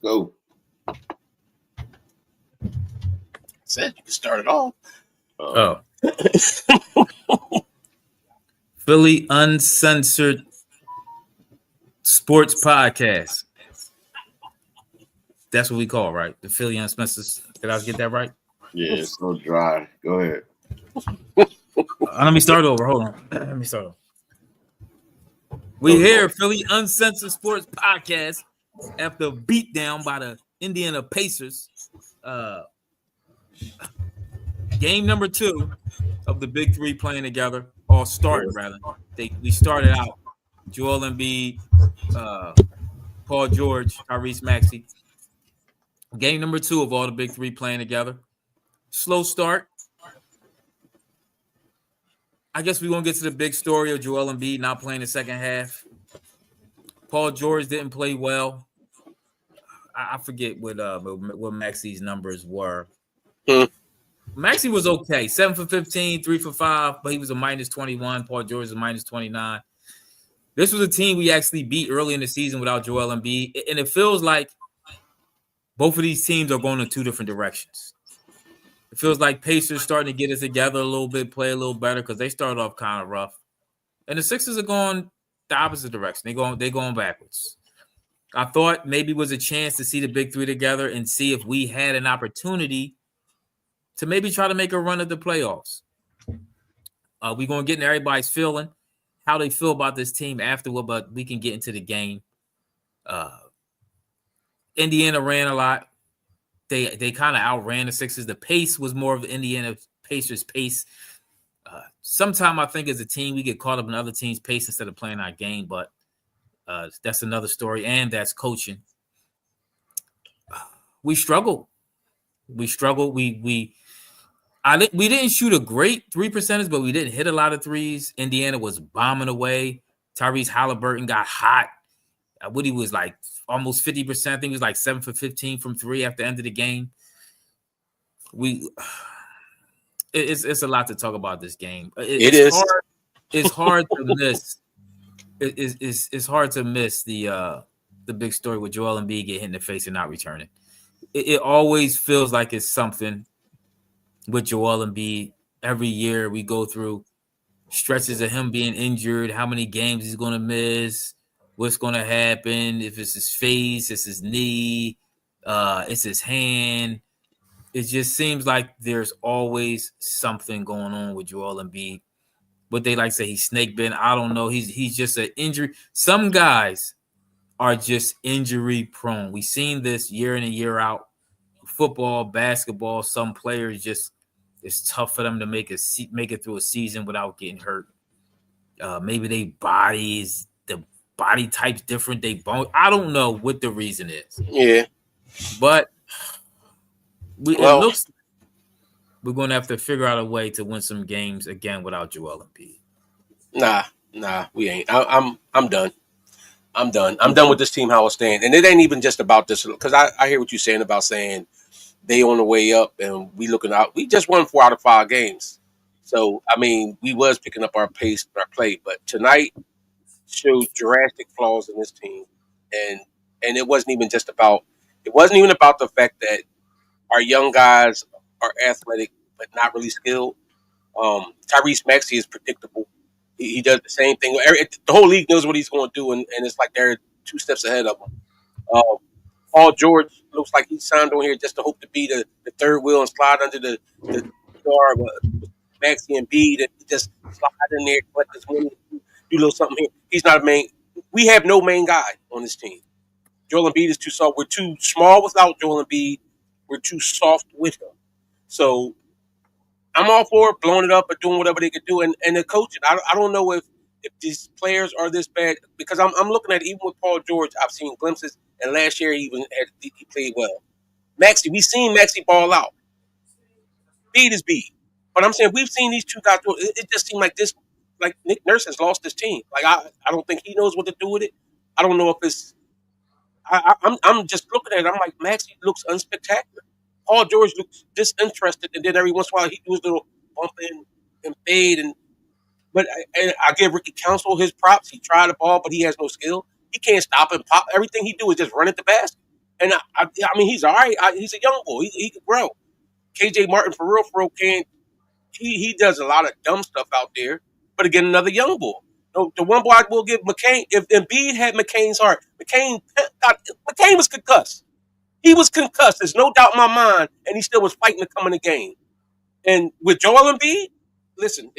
go. Said you can start it off. Oh. Philly Uncensored Sports Podcast. That's what we call, right? The Philly Uncensored. Did I get that right? Yeah, it's so dry. Go ahead. Let me start over. Hold on. Let me start over. We here, Philly Uncensored Sports Podcast, after beatdown by the Indiana Pacers. Game number 2 of the Big Three playing together, or starting rather. We started out Joel Embiid, Paul George, Tyrese Maxey. Game number 2 of all the Big Three playing together. Slow start. I guess we're going to get to the big story of Joel Embiid not playing the second half. Paul George didn't play well. I forget what Maxey's numbers were. Maxey was okay. 7 for 15, 3 for 5, but he was a minus 21. Paul George was a minus 29. This was a team we actually beat early in the season without Joel Embiid, and it feels like both of these teams are going in 2 different directions. It feels like Pacers starting to get it together a little bit, play a little better because they started off kind of rough. And the Sixers are going the opposite direction. They're going backwards. I thought maybe it was a chance to see the Big Three together and see if we had an opportunity to maybe try to make a run at the playoffs. We're going to get into everybody's feeling, how they feel about this team afterward, but we can get into the game. Indiana ran a lot. They kind of outran the Sixers. The pace was more of the Indiana Pacers' pace. Sometime I think as a team, we get caught up in other teams' pace instead of playing our game, but that's another story, and that's coaching. We struggled. We didn't shoot a great 3 percentage, but we didn't hit a lot of threes. Indiana was bombing away. Tyrese Halliburton got hot. Woody was like almost 50%. I think he was like 7 for 15 from 3 after the end of the game. It's a lot to talk about this game. It's hard to miss. It's hard to miss the big story with Joel Embiid getting hit in the face and not returning. It always feels like it's something with Joel Embiid. Every year we go through stretches of him being injured, how many games he's going to miss, what's going to happen, if it's his face, it's his knee, it's his hand. It just seems like there's always something going on with Joel Embiid. What they like to say, he's snake bitten. I don't know. He's just an injury. Some guys are just injury prone. We've seen this year in and year out. Football, basketball, some players just, it's tough for them to make it through a season without getting hurt. Maybe the body type's different. I don't know what the reason is. Yeah. But it looks like we're going to have to figure out a way to win some games again without Joel Embiid. Nah, we ain't. I'm done. I'm done with this team how it's staying. And it ain't even just about this, because I hear what you're saying about saying they on the way up and we looking out. We just won 4 out of 5 games. So, I mean, we was picking up our pace and our play. But tonight showed drastic flaws in this team. And it wasn't even about the fact that our young guys are athletic but not really skilled. Tyrese Maxey is predictable. He does the same thing. The whole league knows what he's going to do, and it's like they're 2 steps ahead of him. Paul George looks like he's signed on here just to hope to be the third wheel and slide under the car with Maxey and Embiid and just slide in there, collect his money, do a little something here. He's not a main. We have no main guy on this team. Joel Embiid is too soft. We're too small without Joel Embiid. We're too soft with him. So I'm all for blowing it up or doing whatever they could do. And the coaching, I don't know if these players are this bad, because I'm looking at it, even with Paul George, I've seen glimpses, and last year he played well. Maxey, we've seen Maxey ball out. Beat is beat. But I'm saying we've seen these 2 guys do it. It just seemed like this, like Nick Nurse has lost his team. Like I don't think he knows what to do with it. I don't know if it's. I'm just looking at it. I'm like, Maxey looks unspectacular. Paul George looks disinterested, and then every once in a while he do his little bump in and fade. But I give Ricky Council his props. He tried the ball, but he has no skill. He can't stop and pop. Everything he do is just run at the basket. And I mean, he's all right. He's a young boy. He can grow. KJ Martin, for real, can't. He does a lot of dumb stuff out there. But again, another young boy. The one boy I will give McCain. If Embiid had McCain's heart, McCain was concussed. He was concussed. There's no doubt in my mind, and he still was fighting to come in the game. And with Joel Embiid, listen,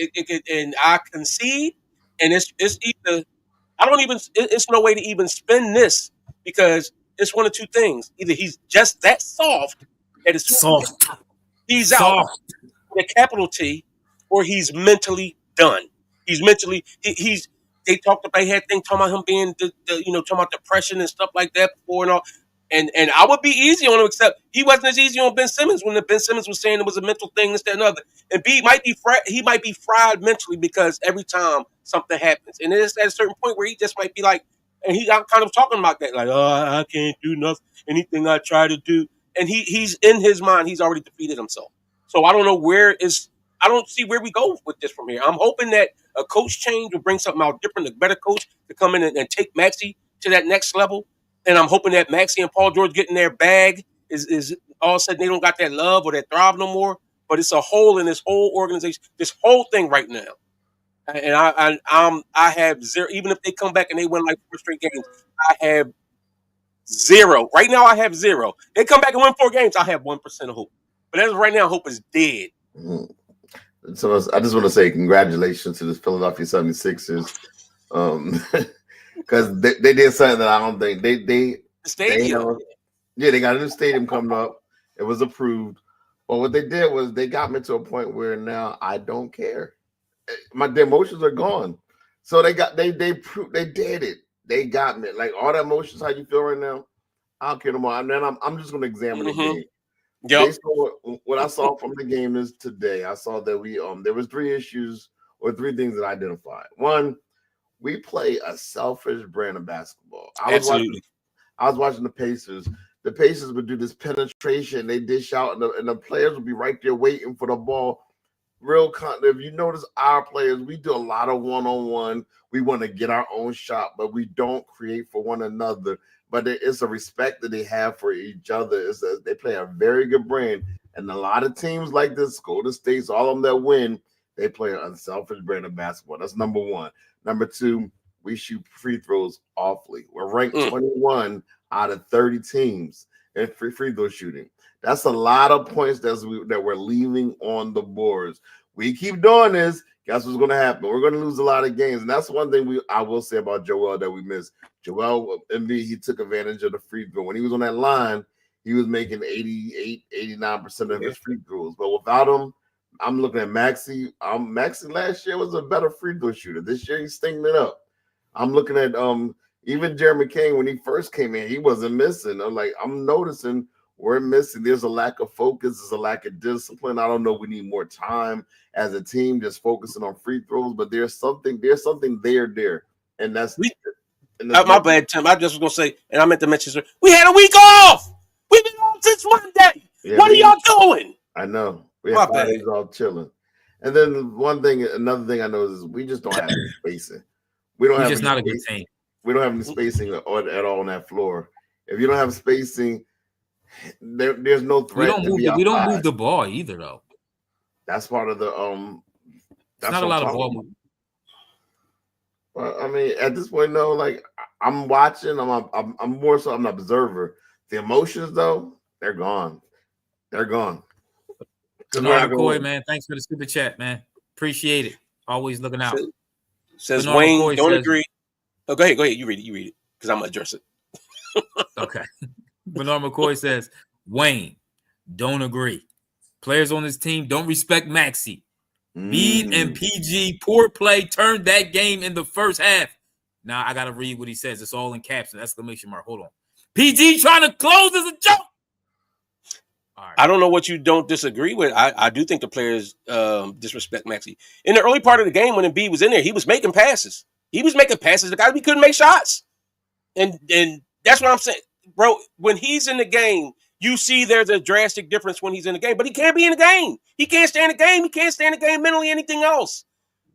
and I concede, and it's either I don't even. It's no way to even spin this because it's one of two things: either he's just that soft that as soon as he's out with a capital T, or he's mentally done. He's mentally he's. They talked about, they had things talking about him being talking about depression and stuff like that before and all. And I would be easy on him, except he wasn't as easy on Ben Simmons when Ben Simmons was saying it was a mental thing, this, that, and other. And B might be fried mentally because every time something happens, and it's at a certain point where he just might be like, and he got kind of talking about that, like, oh, I can't do nothing, anything I try to do, and he's in his mind, he's already defeated himself. So I don't know I don't see where we go with this from here. I'm hoping that a coach change will bring something out different, a better coach to come in and take Maxey to that next level. And I'm hoping that Maxey and Paul George getting their bag is all of a sudden they don't got that love or that thrive no more. But it's a hole in this whole organization, this whole thing right now. And I have zero. Even if they come back and they win like 4 straight games, I have zero. Right now, I have zero. They come back and win 4 games, I have 1% of hope. But as of right now, hope is dead. Mm-hmm. So I just want to say congratulations to the Philadelphia 76ers. Because they did something that I don't think the stadium. They got a new stadium coming up. It was approved. But what they did was they got me to a point where now I don't care. The emotions are gone. So they did it. They got me. Like all the emotions, how you feel right now, I don't care no more. And then I'm just gonna examine the game. Yep. Based on what I saw from the game is today, I saw that we there was 3 issues or 3 things that I identified. One, we play a selfish brand of basketball. I was watching the Pacers. The Pacers would do this penetration. They dish out, and the players would be right there waiting for the ball. If you notice our players, we do a lot of one-on-one. We want to get our own shot, but we don't create for one another. But it's a respect that they have for each other. They play a very good brand. And a lot of teams like this, Golden State, all of them that win, they play an unselfish brand of basketball. That's number 1. Number 2, we shoot free throws awfully. We're ranked 21 out of 30 teams in free throw shooting. That's a lot of points that we're leaving on the boards. We keep doing this. Guess what's going to happen? We're going to lose a lot of games. And that's one thing I will say about Joel that we missed. Joel Embiid, he took advantage of the free throw. When he was on that line, he was making 88, 89% of his free throws. But without him, I'm looking at Maxey. Maxey last year was a better free throw shooter. This year he's stinking it up. I'm looking at even Jeremy Kane when he first came in, he wasn't missing. I'm noticing we're missing. There's a lack of focus. There's a lack of discipline. I don't know. We need more time as a team, just focusing on free throws. But there's something there, and that's my bad, Tim. I just was gonna say, and I meant to mention, sir, we had a week off. We've been off since Monday. Yeah, what are y'all doing? I know. We have 5 days all chilling. And then another thing I know is we just don't have any spacing. We're just not a good team. We don't have any spacing at all on that floor. If you don't have spacing, there's no threat. We don't move the ball either, though. That's part of the That's not a lot of ball movement. Well, I mean, at this point, no. Like I'm watching. I'm more so. I'm an observer. The emotions, though, they're gone. They're gone. Bernard McCoy, man, thanks for the super chat, man. Appreciate it. Always looking out. Says Bernard Wayne, McCoy don't agree. Oh, go ahead. You read it, because I'm gonna address it. Okay. Bernard McCoy says, Wayne, don't agree. Players on this team don't respect Maxey. Embiid and PG, poor play, turned that game in the first half. Now I gotta read what he says. It's all in caps and exclamation mark. Hold on. PG trying to close is a joke. Right. I don't know what you don't disagree with. I do think the players disrespect Maxey. In the early part of the game when Embiid was in there, he was making passes. The guy we couldn't make shots. And that's what I'm saying. Bro, when he's in the game, you see there's a drastic difference when he's in the game. But he can't be in the game. He can't stay in the game. He can't stay in the game mentally, anything else.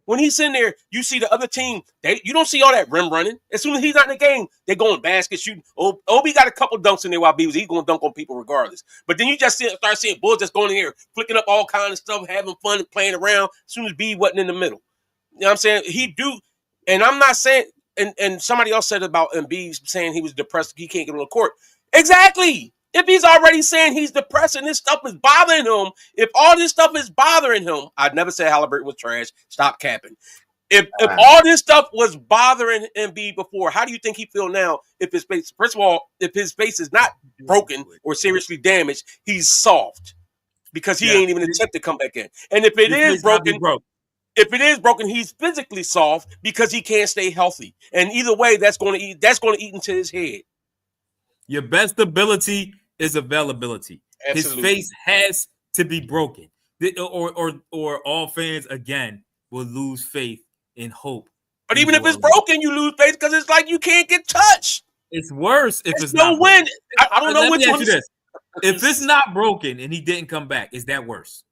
When he's in there, you see the other team. You don't see all that rim running. As soon as he's not in the game, they're going basket shooting. Obi got a couple dunks in there while B was. He's going to dunk on people regardless. But then you just start seeing Bulls just going in here, flicking up all kinds of stuff, having fun, and playing around. As soon as B wasn't in the middle, you know what I'm saying? He do, and I'm not saying. And somebody else said about Embiid saying he was depressed. He can't get on the court. Exactly. If he's already saying he's depressed and this stuff is bothering him, if all this stuff is bothering him, I'd never say Halliburton was trash. Stop capping. If all this stuff was bothering Embiid before, how do you think he feel now? If his face, first of all, if his face is not broken or seriously damaged, he's soft because he ain't even attempt to come back in. And if it is broken, he's physically soft because he can't stay healthy. And either way, that's going to eat into his head. Your best ability is availability. Absolutely. His face has to be broken, or all fans again will lose faith and hope. But even if it's broken, you lose faith because it's like you can't get touched. It's worse if it's no not win. I don't know which one. If it's not broken and he didn't come back, is that worse?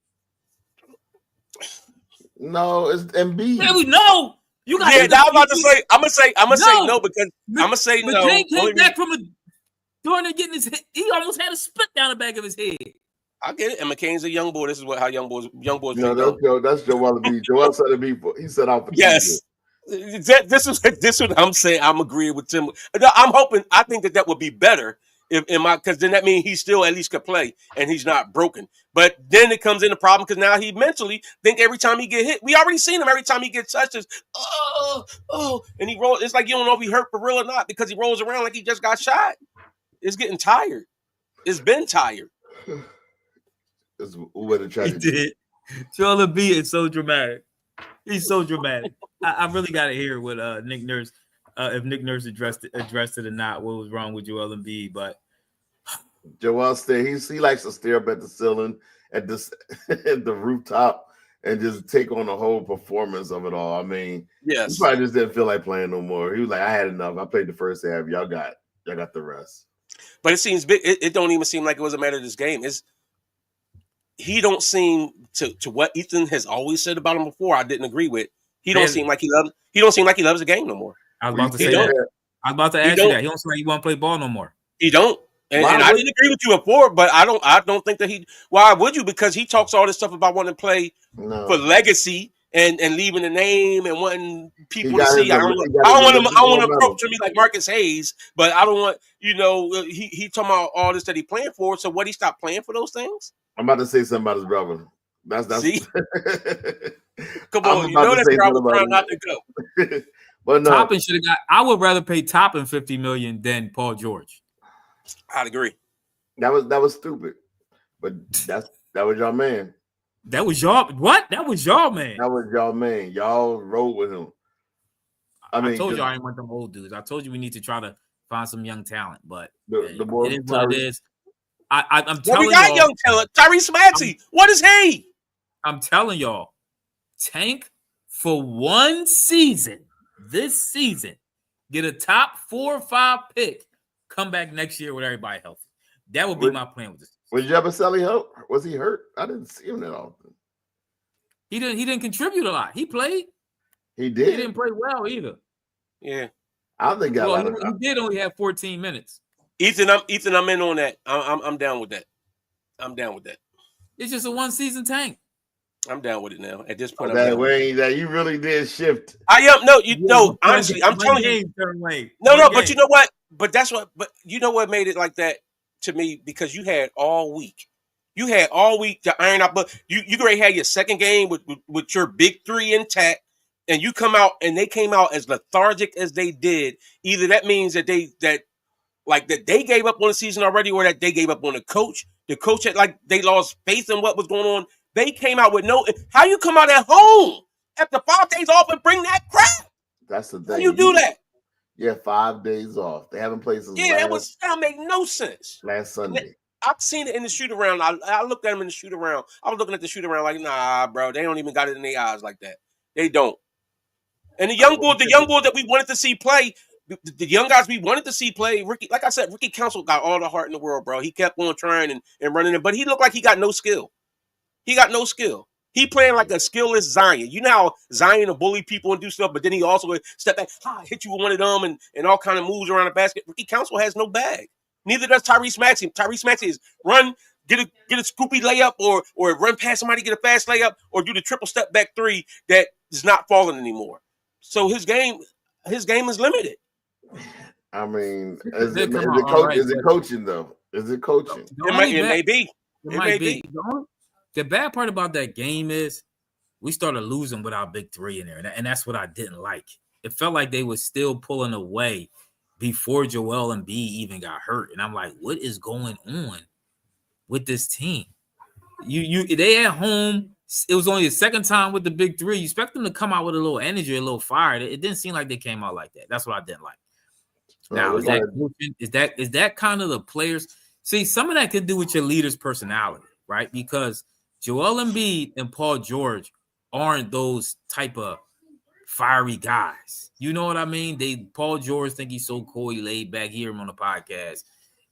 No, it's Embiid. Yeah, we know. You got. Yeah, I'm about to say. I'm gonna say no because I'm gonna say no. McCain came back from during getting his head. He almost had a spit down the back of his head. I get it. And McCain's a young boy. This is how young boys. No, that's Joel Embiid. Joel said Embiid. He said out for yes. This is what I'm saying. I'm agreeing with Tim. I'm hoping. I think that would be better because then that means he still at least could play and he's not broken. But then it comes in the problem because now he mentally think every time he get hit. We already seen him every time he gets touched. Is and he rolls. It's like you don't know if he hurt for real or not because he rolls around like he just got shot. It's getting tired. It's been tired. It's what a tragedy. He did. Joel Embiid is so dramatic. He's so dramatic. I really got to hear what Nick Nurse, if Nick Nurse addressed it or not, what was wrong with Joel Embiid. But Joel he likes to stare up at the ceiling, at the rooftop, and just take on the whole performance of it all. I mean, yes, he probably just didn't feel like playing no more. He was like, I had enough. I played the first half. Y'all got the rest. But it seems big. It don't even seem like it was a matter of this game. He don't seem to what Ethan has always said about him before. I didn't agree with. He don't seem like he loves the game no more. I was about to say that. I was about to ask you that. He don't seem like he want to play ball no more. He don't. And I didn't agree with you before, but I don't think that he. Why would you? Because he talks all this stuff about wanting to play for legacy and leaving the name and wanting people to see. I don't want to approach me like Marcus Hayes, but I don't want he talking about all this that he playing for. So what, he stopped playing for those things? I'm about to say something about his brother. That's see. Come on, you know that's where I was trying not to go. But no, Toppin should have got. I would rather pay Toppin $50 million than Paul George. I'd agree. That was stupid, but that was y'all man. That was y'all. What? That was y'all man. That was y'all man. Y'all rode with him. I told you I didn't want them old dudes. I told you we need to try to find some young talent, but the boy, it is what it is. I'm telling we got young talent. Tyrese Maxey. What is he? I'm telling y'all, tank for one season. This season, get a top 4 or 5 pick. Come back next year with everybody healthy. That would be my plan with this. Was Yabusele hurt? Was he hurt? I didn't see him that often. He didn't contribute a lot. He played. He did. He didn't play well either. Yeah, I don't think he did only have 14 minutes. Ethan, I'm in on that. I'm down with that. I'm down with that. It's just a one season tank. I'm down with it now. At this point, that you really did shift. I am. No, honestly, I'm telling you. But you know what? But you know what made it like that to me? Because you had all week. You had all week to iron out. But you already had your second game with your big three intact, and you come out and they came out as lethargic as they did. Either that means that they gave up on the season already, or that they gave up on the coach. The coach had they lost faith in what was going on. They came out with how you come out at home after 5 days off and bring that crap? That's the thing. How you do that? Yeah, 5 days off. They haven't played since that make no sense. Last Sunday. I've seen it in the shoot around. I looked at them in the shoot around. I was looking at the shoot around like, nah, bro, they don't even got it in their eyes like that. They don't. And the young boys that we wanted to see play, the young guys we wanted to see play, Ricky, like I said, Ricky Council got all the heart in the world, bro. He kept on trying and running it, but he looked like he got no skill. He got no skill. He playing like a skillless Zion. You know how Zion will bully people and do stuff, but then he also would step back, hit you with one of them, and all kind of moves around the basket. Ricky Council has no bag. Neither does Tyrese Maxey. Tyrese Maxey is run, get a scoopy layup, or run past somebody, get a fast layup, or do the triple step back three that is not falling anymore. So his game is limited. I mean, is it coaching though? Is it coaching? It may be. It may be. The bad part about that game is we started losing with our big three in there, and that's what I didn't like. It felt like they were still pulling away before Joel Embiid even got hurt, and I'm like, what is going on with this team? They at home. It was only the second time with the big three. You expect them to come out with a little energy, a little fire. It didn't seem like they came out like that. That's what I didn't like. Now, is that kind of the players? See, some of that could do with your leader's personality, right? Because Joel Embiid and Paul George aren't those type of fiery guys. You know what I mean? Paul George think he's so cool. He laid back, hear him on the podcast.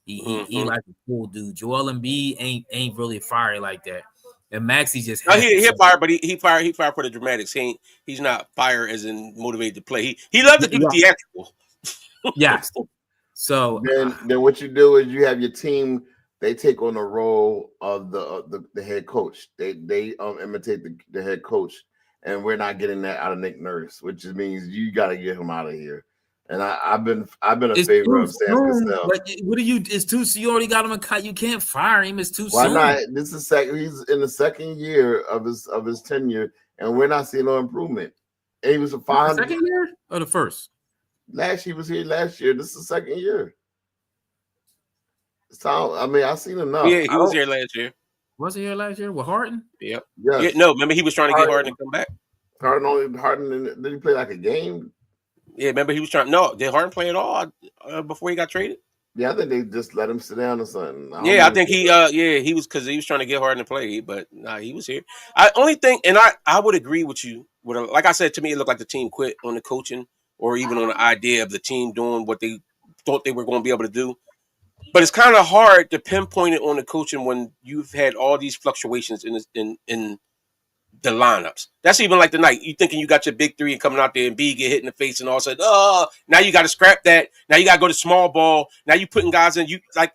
He like a cool dude. Joel Embiid ain't really fiery like that. And Maxey just he fire, but he fire for the dramatics. He's not fire as in motivated to play. He loves to do theatrical. Yes. So then what you do is you have your team. They take on the role of the head coach. They imitate the head coach, and we're not getting that out of Nick Nurse, which means you got to get him out of here. And I've been a favor of Sam Cassell. But what do you? It's too. So you already got him a cut. You can't fire him. It's too soon. Why not? This is he's in the second year of his tenure, and we're not seeing no improvement. And he was a 500. Second year or the first? He was here last year. This is the second year. So I mean, I've seen enough. Yeah, he was here last year. Was he here last year with Harden? Yep. Yes. Yeah, no, remember he was trying to get Harden to come back. Harden did he play like a game? Yeah, remember he was trying. No, did Harden play at all before he got traded? Yeah, I think they just let him sit down or something. I think he was because he was trying to get Harden to play, but nah, he was here. I only think, and I would agree with you. Like I said, to me, it looked like the team quit on the coaching or even on the idea of the team doing what they thought they were going to be able to do. But it's kind of hard to pinpoint it on the coaching when you've had all these fluctuations in the lineups. That's even like tonight. You thinking you got your big three and coming out there and B get hit in the face and all of a sudden, now you got to scrap that. Now you got to go to small ball. Now you putting guys in.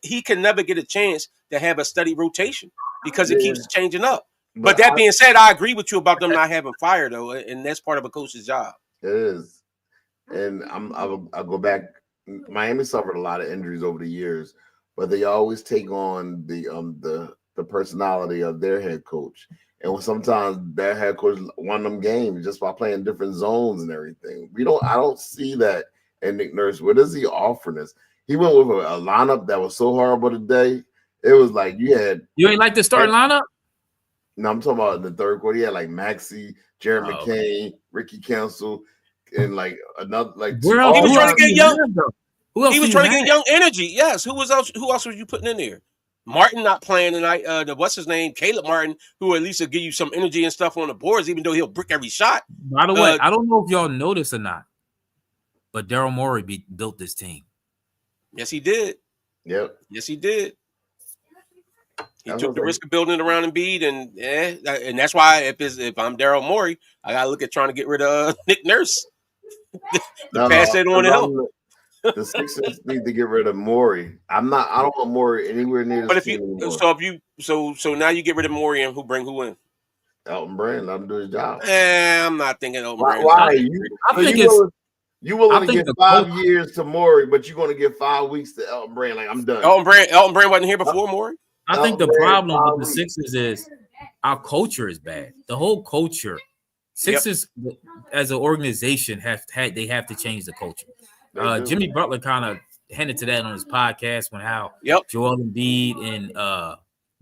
He can never get a chance to have a steady rotation because it keeps changing up. But that being said, I agree with you about them not having fire though, and that's part of a coach's job. It is, and I'll go back. Miami suffered a lot of injuries over the years, but they always take on the personality of their head coach. And sometimes their head coach won them games just by playing different zones and everything. I don't see that in Nick Nurse. What is he offering us? He went with a lineup that was so horrible today. It was like you ain't like the starting lineup? No, I'm talking about in the third quarter. He had like Maxey, Jared McCain, Ricky Council, and like another like. He was trying to get young. He was trying to get young energy. Yes. Who else was you putting in there? Martin not playing tonight. What's his name? Caleb Martin, who at least will give you some energy and stuff on the boards, even though he'll brick every shot. By the way, I don't know if y'all noticed or not, but Daryl Morey built this team. Yes, he did. Yep. Yes, he did. He took the risk of building it around Embiid, and that's why if I'm Daryl Morey, I gotta look at trying to get rid of Nick Nurse. Pass that on to him. The Sixers need to get rid of Morey. I don't want Morey anywhere near the team anymore. So now you get rid of Morey and who in? Elton Brand, let him do his job. I'm not thinking Elton Brand. Why? You willing to give 5 years to Morey, but you're going to give 5 weeks to Elton Brand? Like, I'm done. Elton Brand wasn't here before Morey. I think the problem with the Sixers is our culture is bad. The whole culture. Sixers as an organization have to change the culture. Jimmy Butler kind of hinted to that on his podcast when Joel Embiid and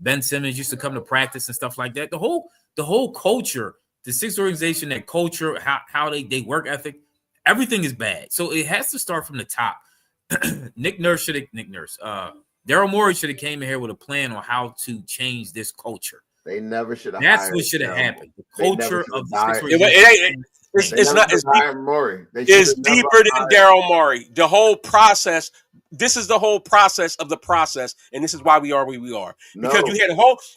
Ben Simmons used to come to practice and stuff like that. The whole culture, the Sixers organization, that culture, how they work ethic, everything is bad. So it has to start from the top. Daryl Morey should have came in here with a plan on how to change this culture. They never should have. That's what should have happened. The culture of the Sixers organization. It's deeper than Daryl Morey. The whole process this is the whole process of the process, and this is why we are where we are. No. Because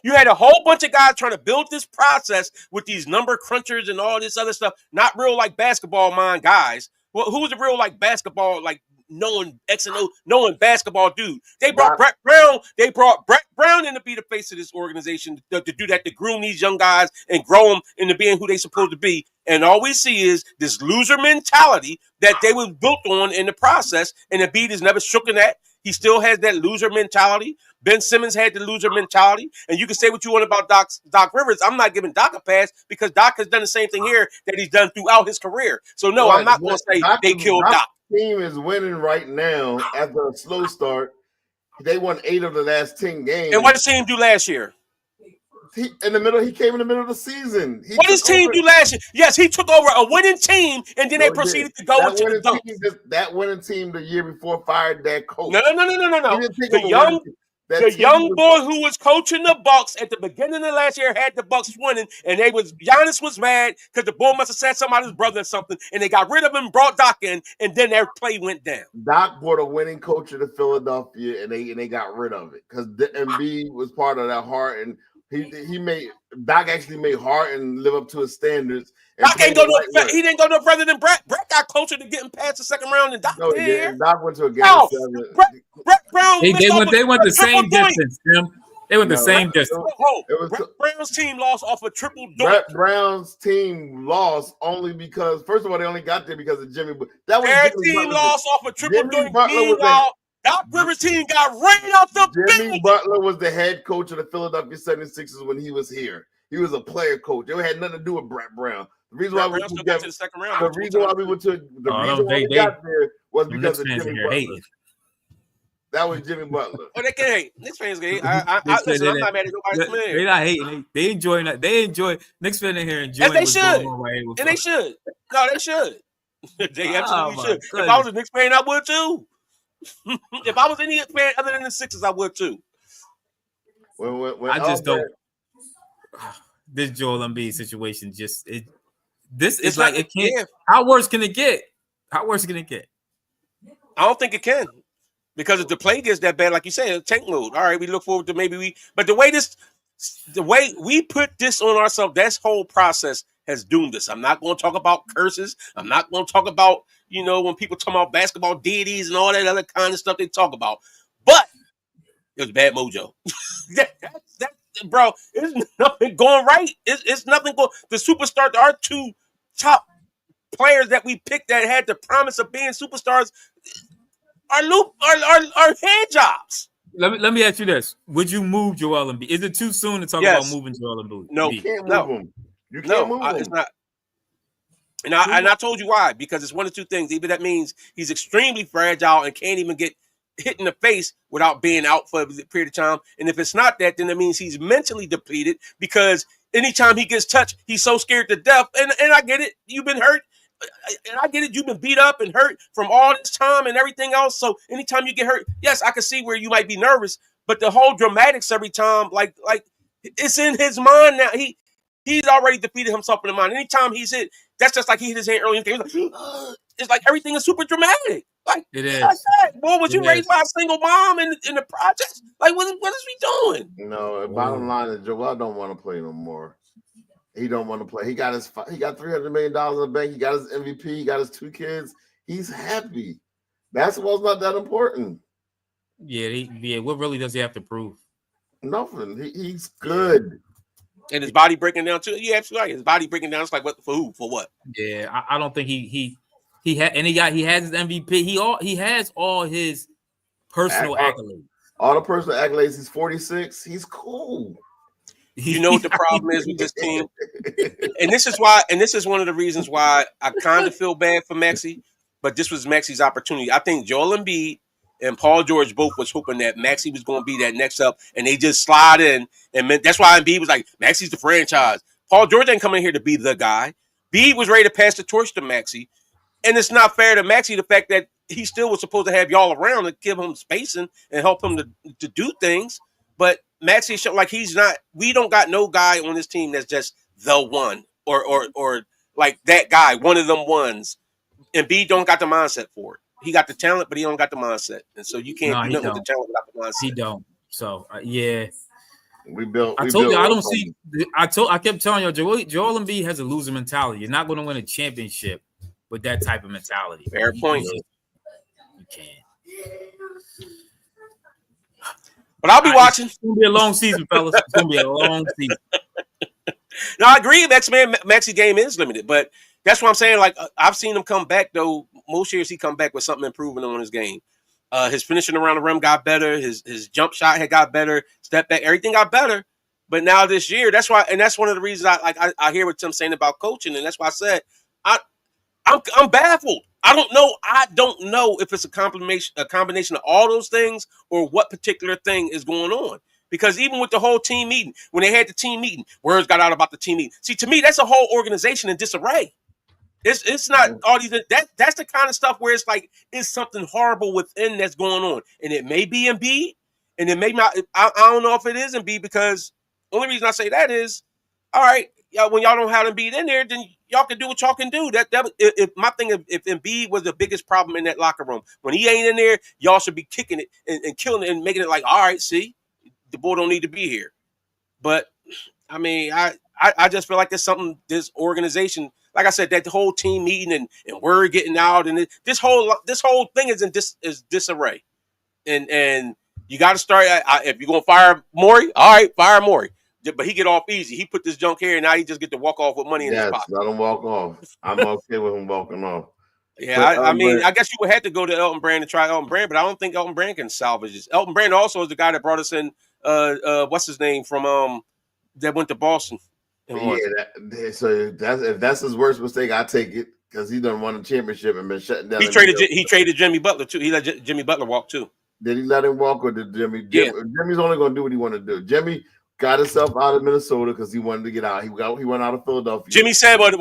you had a whole bunch of guys trying to build this process with these number crunchers and all this other stuff, not real like basketball mind guys. Well, who's the real like basketball like knowing X and O, knowing basketball dude? They brought Brett Brown. They brought Brett Brown in to be the face of this organization to do that, to groom these young guys and grow them into being who they supposed to be. And all we see is this loser mentality that they was built on in the process. And Embiid has never shooken that. He still has that loser mentality. Ben Simmons had the loser mentality. And you can say what you want about Doc Rivers. I'm not giving Doc a pass because Doc has done the same thing here that he's done throughout his career. So, no, I'm not going to say they killed Doc. Team is winning right now after a slow start. They won 8 of the last 10 games. And what did the team do last year? He came in the middle of the season. What did his team do last year? Yes, he took over a winning team, and then they proceeded to go into the dumps. That winning team the year before fired that coach. No. The young boy who was coaching the Bucks at the beginning of last year had the Bucks winning, and Giannis was mad because the boy must have said something about his brother or something, and they got rid of him, brought Doc in, and then their play went down. Doc brought a winning coach to Philadelphia, and they got rid of it because Embiid was part of that heart, and Doc actually made Harden live up to his standards. Doc he didn't go no further than Brett. Brett got closer to getting past the second round than Doc did. Doc went to a game 7. Brett Brown. They went the same distance, Tim. They went the same distance. Brett Brown's team lost off a triple doink. Brett Brown's team lost only because, first of all, they only got there because of Jimmy. Their team lost off a triple doink. Meanwhile, Doc Rivers' team got ran out the Jimmy Butler was the head coach of the Philadelphia 76ers when he was here. He was a player coach. It had nothing to do with Brett Brown. The reason why we got to the second round. The reason why we got there was because of Jimmy Butler. That was Jimmy Butler. Oh, they can hate. Knicks fans can hate. I'm not mad at nobody. They're not hating. They enjoy that. They enjoy Knicks fans in here enjoying. Yes, they should. And they should. No, they should. They absolutely should. Goodness. If I was a Knicks fan, I would too. If I was any fan other than the Sixers, I would too. When I just don't. This Joel Embiid situation it's like it can't. Yeah. How worse can it get? How worse can it get? I don't think it can. Because if the play gets that bad, like you said, tank mode. All right, we look forward to but the way we put this on ourselves, that whole process has doomed us. I'm not going to talk about curses. I'm not going to talk about, when people talk about basketball deities and all that other kind of stuff they talk about. But it was bad mojo. Bro, there's nothing going right. It's nothing going. The superstar, our 2 top players that we picked that had the promise of being superstars are head jobs. Let me ask you this: would you move Joel Embiid? Is it too soon to talk about moving Joel Embiid? No, you can't move him. You can't move him. It's not. And I told you why, because it's one of 2 things. Either that means he's extremely fragile and can't even get hit in the face without being out for a period of time. And if it's not that, then it means he's mentally depleted because anytime he gets touched, he's so scared to death. And I get it. You've been hurt. And I get it. You've been beat up and hurt from all this time and everything else. So anytime you get hurt, yes, I can see where you might be nervous. But the whole dramatics every time, like it's in his mind now. He's already defeated himself in the mind. Anytime he's hit, that's just like he hit his hand early in the game. It's like everything is super dramatic. Like it is. Like that. Boy, was you raised by a single mom in the projects? Like what is we doing? No, bottom line is Joel don't want to play no more. He don't want to play. He got $300 million in the bank. He got his MVP. He got his 2 kids. He's happy. Basketball's not that important. Yeah. What really does he have to prove? Nothing. He's good. And his body breaking down too. Yeah, absolutely right. His body breaking down. It's like what for who? For what? Yeah, I don't think he has his MVP. He has all his personal accolades. All the personal accolades. He's 46. He's cool. You know what the problem is with this team? And this is one of the reasons why I kind of feel bad for Maxey, but this was Maxey's opportunity. I think Joel Embiid and Paul George both was hoping that Maxey was going to be that next up, and they just slide in. And that's why Embiid was like, Maxey's the franchise. Paul George ain't coming here to be the guy. Embiid was ready to pass the torch to Maxey. And it's not fair to Maxey the fact that he still was supposed to have y'all around and give him spacing and help him to do things. But Maxey showed like he's not. We don't got no guy on this team that's just the one or like that guy, one of them ones. And B don't got the mindset for it. he got the talent, but he don't got the mindset, and so you can't do nothing with the talent without the mindset. He don't. So yeah. We built. I told you I don't see. I kept telling you, Joel Embiid has a loser mentality. You're not going to win a championship with that type of mentality. Fair point. You can't. But I'll be watching. It's going to be a long season, fellas. It's going to be a long season. No, I agree. Maxi game is limited, but that's what I'm saying. Like I've seen him come back though. Most years he come back with something improving on his game. His finishing around the rim got better. His jump shot had got better. Step back, everything got better. But now this year, that's why, and that's one of the reasons I hear what Tim's saying about coaching, and that's why I said I'm baffled. I don't know if it's a combination of all those things or what particular thing is going on. Because even with the whole team meeting, when they had the team meeting, words got out about the team meeting. See, to me, that's a whole organization in disarray. It's not all these. That's the kind of stuff where it's like it's something horrible within that's going on, and it may be Embiid, and it may not. I don't know if it is Embiid because the only reason I say that is, all right, when y'all don't have Embiid in there, then y'all can do what y'all can do. If my thing, if Embiid was the biggest problem in that locker room, when he ain't in there, y'all should be kicking it and killing it and making it like, all right, see. The boy don't need to be here. But, I mean, I just feel like there's something, this organization, like I said, that the whole team meeting and word getting out, and this whole thing is in disarray. And you got to start, if you're going to fire Morey, all right, fire Morey. But he get off easy. He put this junk here, and now he just get to walk off with money in his pocket. Let him walk off. I'm okay with him walking off. Yeah, but, I mean, I guess you would have to go to Elton Brand and try Elton Brand, but I don't think Elton Brand can salvage this. Elton Brand also is the guy that brought us in. What's his name from that went to Boston? So if that's his worst mistake, I take it because he done won a championship and been shutting down. He traded Jimmy Butler too. He let Jimmy Butler walk too. Did he let him walk or did Jimmy? Yeah. Jimmy's only going to do what he want to do. Jimmy got himself out of Minnesota because he wanted to get out. He went out of Philadelphia. Jimmy said what it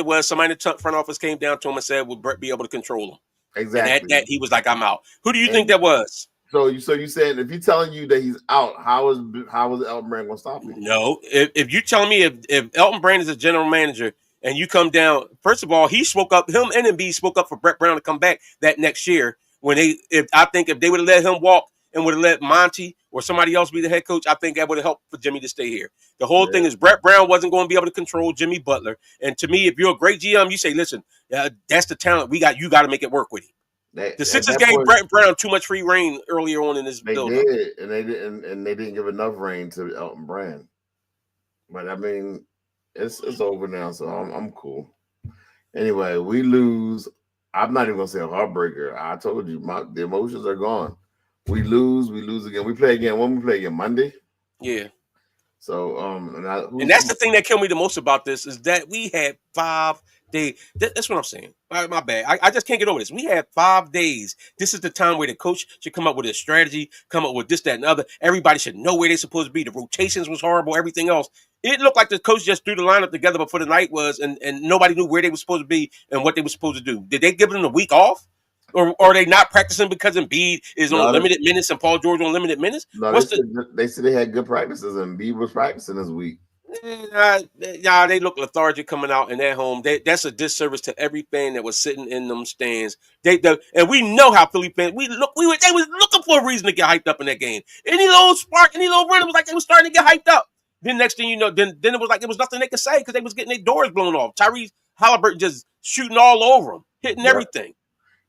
was. Somebody in the front office came down to him and said, "Would Brett be able to control him?" Exactly. And that he was like, "I'm out." Who do you think that was? So you saying if he's telling you that he's out, how is Elton Brand gonna stop him? No, if you're telling me if Elton Brand is a general manager and you come down, first of all, he spoke up. Him and Embiid spoke up for Brett Brown to come back that next year. I think if they would have let him walk and would have let Monty or somebody else be the head coach, I think that would have helped for Jimmy to stay here. The whole thing is Brett Brown wasn't going to be able to control Jimmy Butler. And to me, if you're a great GM, you say, listen, that's the talent we got. You got to make it work with him. The Sixers gave Brett Brown too much free reign earlier on in this build. They did, and they didn't give enough reign to Elton Brand. But I mean, it's over now, so I'm cool. Anyway, we lose. I'm not even gonna say a heartbreaker. I told you, the emotions are gone. We lose again. We play again. When we play again, Monday. Yeah. So and that's the thing that killed me the most about this is that we had 5 days. That's what I'm saying. My bad. I just can't get over this. We had 5 days. This is the time where the coach should come up with a strategy, come up with this, that, and the other. Everybody should know where they're supposed to be. The rotations was horrible. Everything else. It looked like the coach just threw the lineup together before the night was, and nobody knew where they were supposed to be and what they were supposed to do. Did they give them a week off? Or are they not practicing because Embiid is on limited minutes and Paul George on limited minutes? No, they said they had good practices and Embiid was practicing this week. They look lethargic coming out in that home. That's a disservice to every fan that was sitting in them stands. And we know how Philly fans they was looking for a reason to get hyped up in that game. Any little spark, any little run, it was like they were starting to get hyped up. Then next thing you know, then it was like it was nothing they could say because they was getting their doors blown off. Tyrese Halliburton just shooting all over them, hitting everything.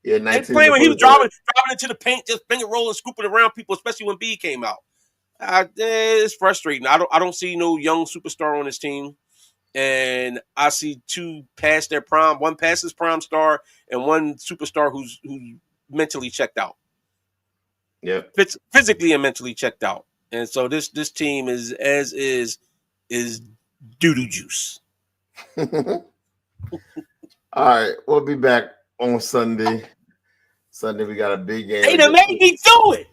Yeah, playing when he was driving into the paint, just finger rolling, scooping around people, especially when B came out. It's frustrating. I don't see no young superstar on this team, and I see 2 past their prime, one past his prime star, and one superstar who's mentally checked out. Yeah, physically and mentally checked out, and so this team is doo-doo juice. All right, we'll be back on Sunday. Sunday we got a big game. They done made me do it.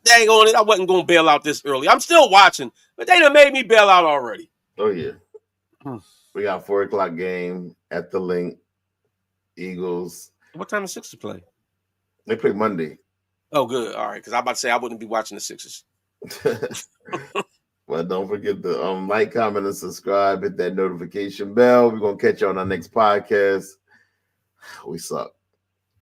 Dang on it. I wasn't going to bail out this early. I'm still watching, but they done made me bail out already. Oh, yeah. We got 4:00 game at the Link. Eagles. What time the Sixers play? They play Monday. Oh, good. All right, because I'm about to say I wouldn't be watching the Sixers. Well, don't forget to like, comment, and subscribe. Hit that notification bell. We're going to catch you on our next podcast. We suck.